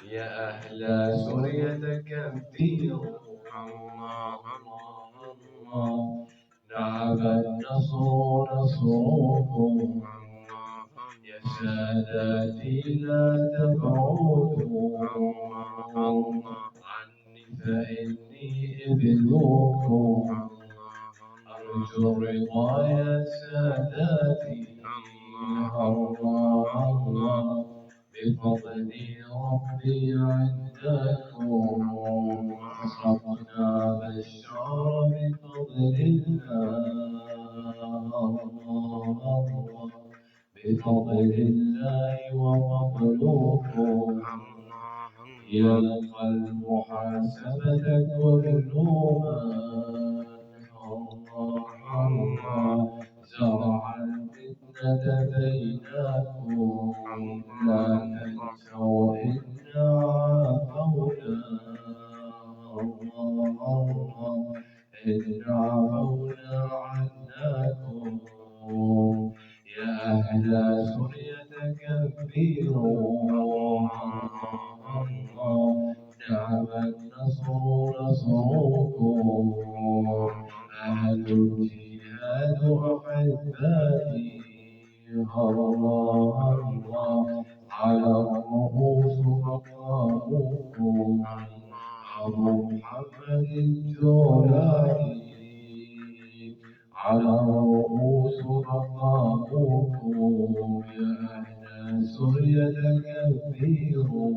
يا أهل سوريا كبيروا الله الله الله. نعم النصر نصركم الله يا سادتي لا تبعدوا عني فإني ابنكم أرجو الرضا يا سادتي الله الله بفضل ربي عندكم أصبنا بالشعر بفضل الله الله بفضل الله وفضلكم يلقى المحاسبة كل من الله زرع الفتنة بينكم لا تنسوا إنا عافونا الله إن عفونا عنكم يا أهل سوريا كبيروا الله. نعم النصر نصركم أهل الجهاد أحبائي الله الله على الرؤوس مقامكم أبو محمد الجولاني على الرؤوس مقامكم يا أهل سوريا كبيروا